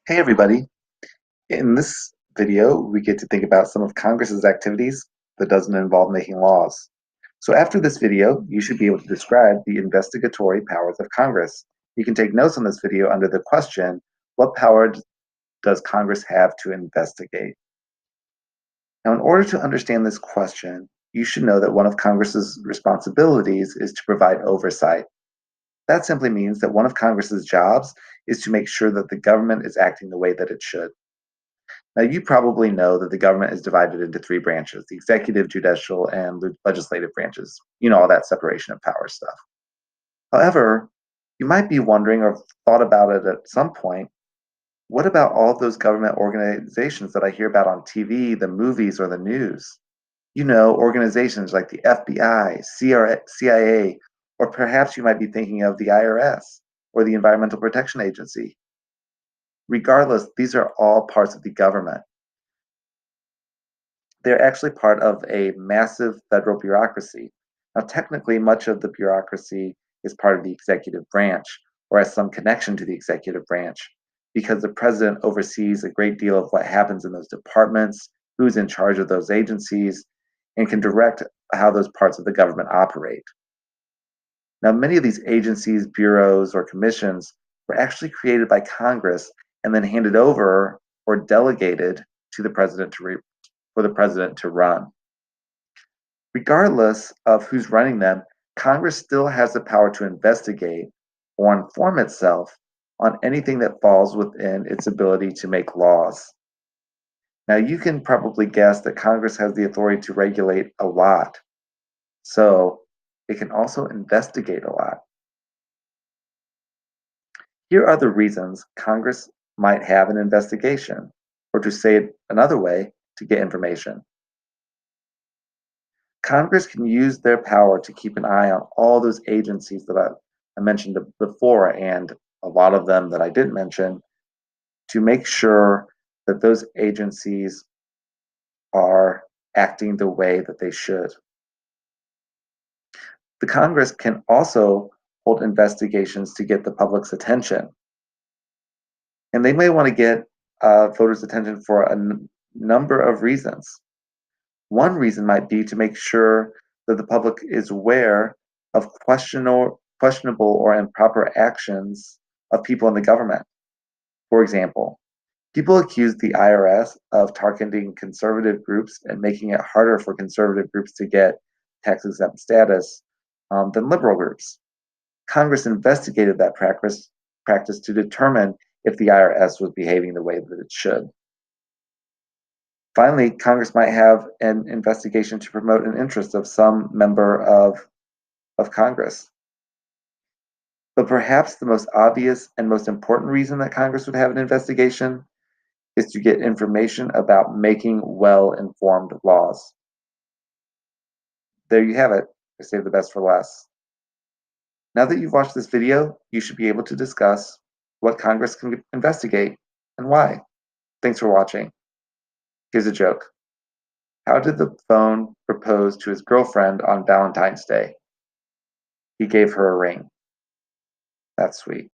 Hey everybody. In this video, we get to think about some of Congress's activities that doesn't involve making laws. So after this video, you should be able to describe the investigatory powers of Congress. You can take notes on this video under the question, what power does Congress have to investigate? Now, in order to understand this question, you should know that one of Congress's responsibilities is to provide oversight. That simply means that one of Congress's jobs is to make sure that the government is acting the way that it should. Now, you probably know that the government is divided into three branches: the executive, judicial, and legislative branches. You know, all that separation of power stuff. However, you might be wondering or thought about it at some point, what about all of those government organizations that I hear about on TV, the movies, or the news? You know, organizations like the FBI, CIA, or perhaps you might be thinking of the IRS or the Environmental Protection Agency. Regardless, these are all parts of the government. They're actually part of a massive federal bureaucracy. Now, technically, much of the bureaucracy is part of the executive branch or has some connection to the executive branch because the president oversees a great deal of what happens in those departments, who's in charge of those agencies, and can direct how those parts of the government operate. Now, many of these agencies, bureaus, or commissions were actually created by Congress and then handed over or delegated to the president for the president to run. Regardless of who's running them, Congress still has the power to investigate or inform itself on anything that falls within its ability to make laws. Now, you can probably guess that Congress has the authority to regulate a lot, so it can also investigate a lot. Here are the reasons Congress might have an investigation, or to say it another way, to get information. Congress can use their power to keep an eye on all those agencies that I mentioned before, and a lot of them that I didn't mention, to make sure that those agencies are acting the way that they should. The Congress can also hold investigations to get the public's attention. And they may want to get voters' attention for a number of reasons. One reason might be to make sure that the public is aware of questionable or improper actions of people in the government. For example, people accuse the IRS of targeting conservative groups and making it harder for conservative groups to get tax-exempt status than liberal groups. Congress investigated that practice to determine if the IRS was behaving the way that it should. Finally, Congress might have an investigation to promote an interest of some member of Congress. But perhaps the most obvious and most important reason that Congress would have an investigation is to get information about making well-informed laws. There you have it. I saved the best for last. Now that you've watched this video, you should be able to discuss what Congress can investigate and why. Thanks for watching. Here's a joke. How did the phone propose to his girlfriend on Valentine's Day? He gave her a ring. That's sweet.